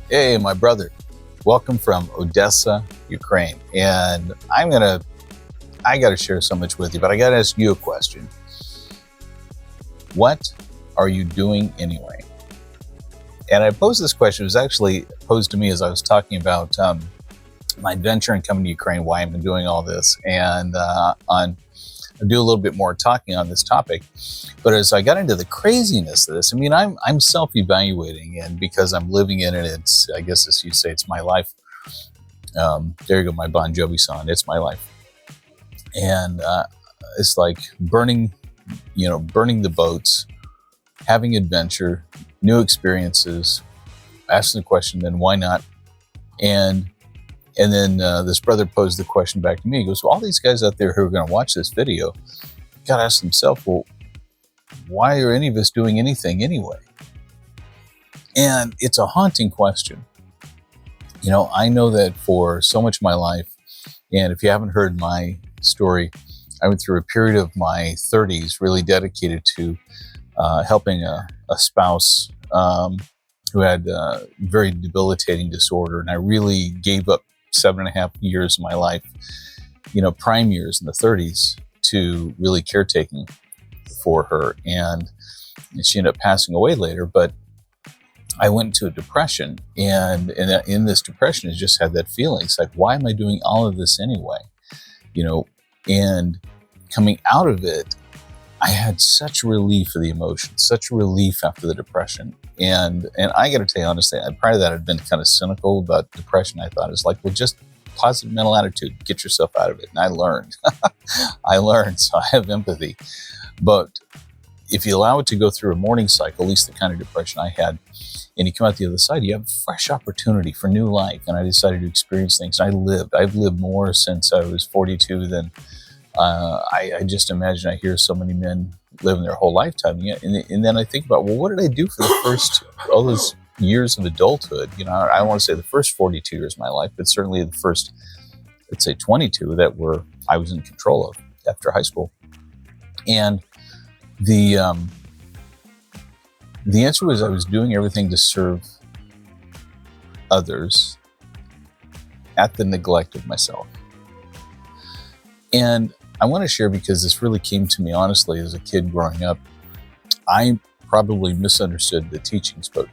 Hey, my brother. Welcome from Odessa, Ukraine. And I gotta share so much with you, but I gotta ask you a question. What are you doing anyway? And I posed this question, it was actually posed to me as I was talking about my adventure in coming to Ukraine, why I've been doing all this. And I'll do a little bit more talking on this topic. But as I got into the craziness of this, I mean, I'm self-evaluating, and because I'm living in it, it's, I guess as you say, it's my life. There you go, my Bon Jovi song, it's my life. And it's like burning the boats, having adventure, new experiences, asking the question, then why not? And then this brother posed the question back to me. He goes, well, all these guys out there who are going to watch this video got to ask themselves, well, why are any of us doing anything anyway? And it's a haunting question. You know, I know that for so much of my life, and if you haven't heard my story, I went through a period of my 30s really dedicated to helping a spouse who had a very debilitating disorder. And I really gave up 7.5 years of my life, prime years in the 30s, to really caretaking for her. And she ended up passing away later, but I went into a depression, and in this depression, I just had that feeling. It's like, why am I doing all of this anyway? And coming out of it, I had such relief of the emotion, such relief after the depression. And I got to tell you honestly, prior to that, I'd been kind of cynical about depression. I thought it was like, well, just positive mental attitude, get yourself out of it. And I learned, so I have empathy. But if you allow it to go through a mourning cycle, at least the kind of depression I had, and you come out the other side, you have fresh opportunity for new life. And I decided to experience things. I've lived more since I was 42 than I just imagine. I hear so many men living their whole lifetime. And then I think about, well, what did I do for the first, all those years of adulthood? I don't want to say the first 42 years of my life, but certainly the first, let's say 22 that I was in control of after high school. And the answer was I was doing everything to serve others at the neglect of myself. And I want to share, because this really came to me honestly as a kid growing up. I probably misunderstood the teachings, but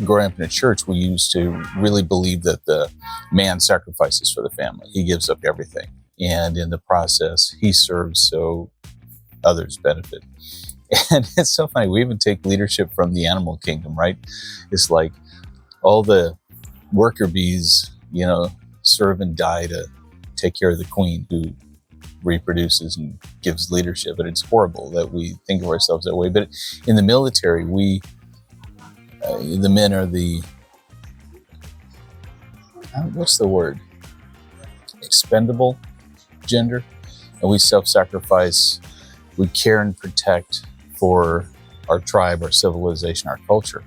growing up in a church, we used to really believe that the man sacrifices for the family. He gives up everything. And in the process, he serves so others benefit. And it's so funny. We even take leadership from the animal kingdom, right? It's like all the worker bees, serve and die to take care of the queen who reproduces and gives leadership. And it's horrible that we think of ourselves that way. But in the military, the men are the, what's the word? Expendable gender. And we self-sacrifice. We care and protect for our tribe, our civilization, our culture.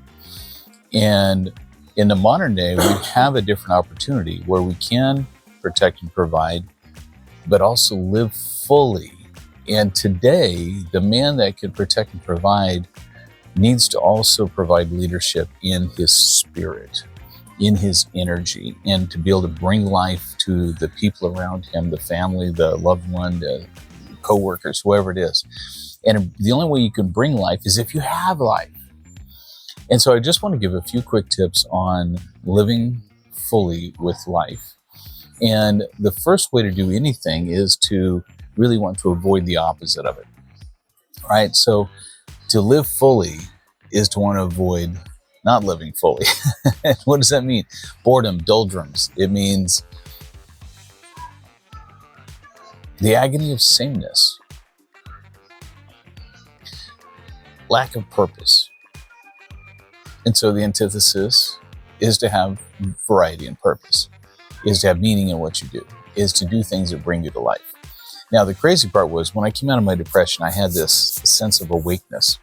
And in the modern day, we have a different opportunity where we can protect and provide, but also live fully. And today, the man that can protect and provide needs to also provide leadership in his spirit, in his energy, and to be able to bring life to the people around him, the family, the loved one, the co-workers, whoever it is. And the only way you can bring life is if you have life. And so I just want to give a few quick tips on living fully with life. And the first way to do anything is to really want to avoid the opposite of it, right? So to live fully is to want to avoid not living fully. What does that mean? Boredom, doldrums. It means the agony of sameness, lack of purpose. And so the antithesis is to have variety and purpose, is to have meaning in what you do, is to do things that bring you to life. Now, the crazy part was when I came out of my depression, I had this sense of awakeness,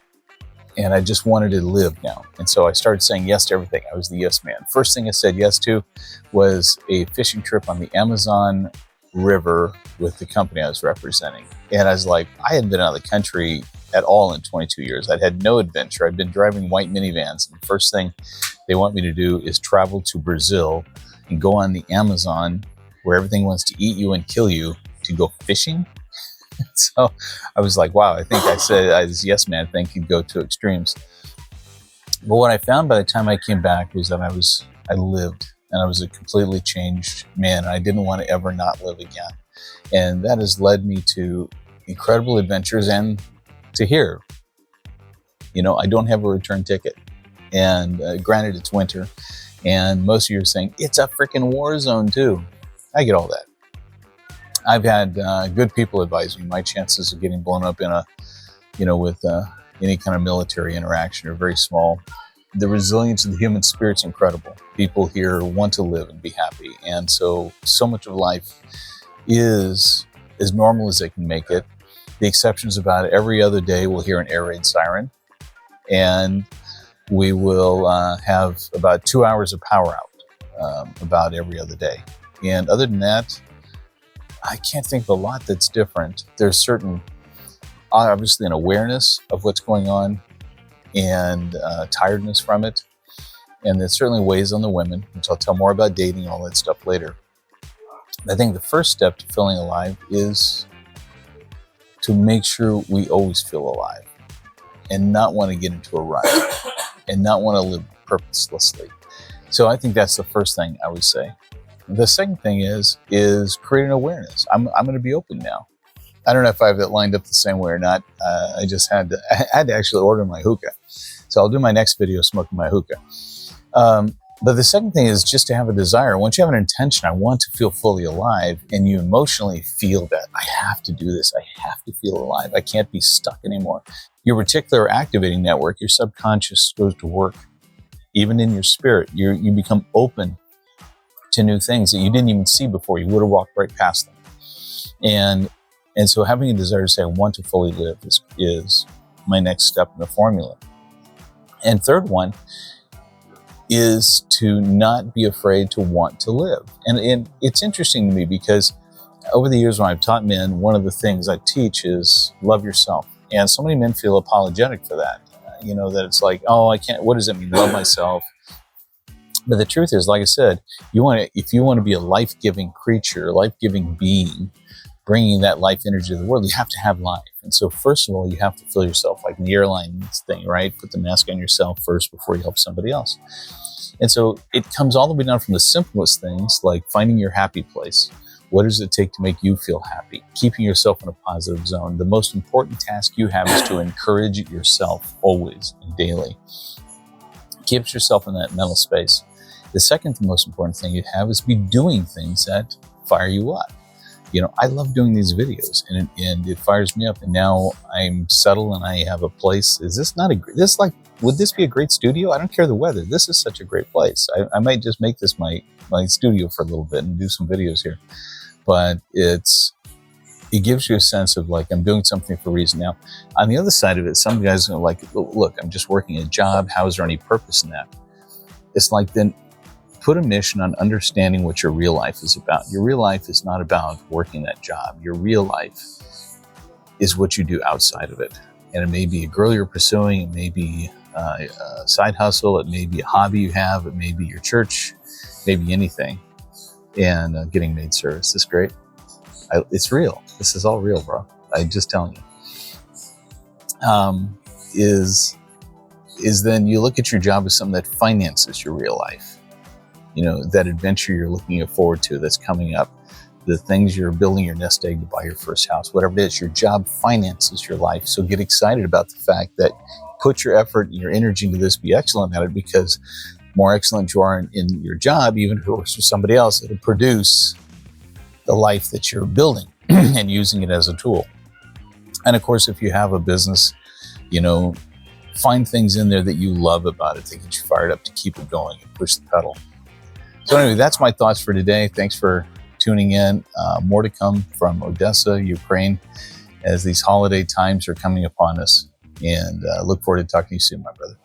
and I just wanted to live now. And so I started saying yes to everything. I was the yes man. First thing I said yes to was a fishing trip on the Amazon River with the company I was representing. And I was like, I hadn't been out of the country at all in 22 years. I'd had no adventure. I'd been driving white minivans. And the first thing they want me to do is travel to Brazil and go on the Amazon where everything wants to eat you and kill you to go fishing. So I was like, wow, I think I said, yes, man, thank you, go to extremes. But what I found by the time I came back was that I lived, and I was a completely changed man. I didn't want to ever not live again. And that has led me to incredible adventures and to here. I don't have a return ticket. And granted, it's winter. And most of you are saying, it's a freaking war zone too. I get all that. I've had good people advise me my chances of getting blown up with any kind of military interaction are very small. The resilience of the human spirit's incredible. People here want to live and be happy. And so much of life is as normal as they can make it. The exceptions about it, every other day we'll hear an air raid siren, and we will have about 2 hours of power out about every other day. And other than that, I can't think of a lot that's different. There's obviously an awareness of what's going on and tiredness from it. And it certainly weighs on the women, which I'll tell more about dating and all that stuff later. I think the first step to feeling alive is to make sure we always feel alive and not want to get into a rut and not want to live purposelessly. So I think that's the first thing I would say. The second thing is create an awareness. I'm going to be open now. I don't know if I have it lined up the same way or not. I had to actually order my hookah. So I'll do my next video smoking my hookah. But the second thing is just to have a desire. Once you have an intention, I want to feel fully alive, and you emotionally feel that I have to do this. I have to feel alive. I can't be stuck anymore. Your reticular activating network, your subconscious goes to work. Even in your spirit, you become open to new things that you didn't even see before. You would have walked right past them. And so having a desire to say, I want to fully live is my next step in the formula. And third one is to not be afraid to want to live. And it's interesting to me because over the years when I've taught men, one of the things I teach is love yourself. And so many men feel apologetic for that. That it's like, oh, I can't, what does it mean, love myself? But the truth is, like I said, if you want to be a life-giving creature, a life-giving being, bringing that life energy to the world, you have to have life. And so first of all, you have to feel yourself, like in the airlines thing, right? Put the mask on yourself first before you help somebody else. And so it comes all the way down from the simplest things, like finding your happy place. What does it take to make you feel happy? Keeping yourself in a positive zone. The most important task you have is to encourage yourself always and daily. Keep yourself in that mental space. The second most important thing you have is be doing things that fire you up. I love doing these videos and it fires me up. And now I'm settled and I have a place. Would this be a great studio? I don't care the weather. This is such a great place. I might just make this my studio for a little bit and do some videos here. But it gives you a sense of like, I'm doing something for a reason. Now, on the other side of it, some guys are like, look, I'm just working a job. How is there any purpose in that? It's like, then put a mission on understanding what your real life is about. Your real life is not about working that job. Your real life is what you do outside of it. And it may be a girl you're pursuing. It may be a side hustle. It may be a hobby you have. It may be your church, maybe anything. And getting maid service is great. It's real. This is all real, bro. I'm just telling you. Is then you look at your job as something that finances your real life. That adventure you're looking forward to that's coming up, the things you're building your nest egg to buy your first house, whatever it is, your job finances your life. So get excited about the fact that put your effort and your energy into this, be excellent at it, because more excellent you are in your job, even if it works for somebody else, it'll produce the life that you're building and using it as a tool. And of course, if you have a business, find things in there that you love about it that get you fired up to keep it going and push the pedal. So anyway, that's my thoughts for today. Thanks for tuning in. More to come from Odessa, Ukraine, as these holiday times are coming upon us. And look forward to talking to you soon, my brother.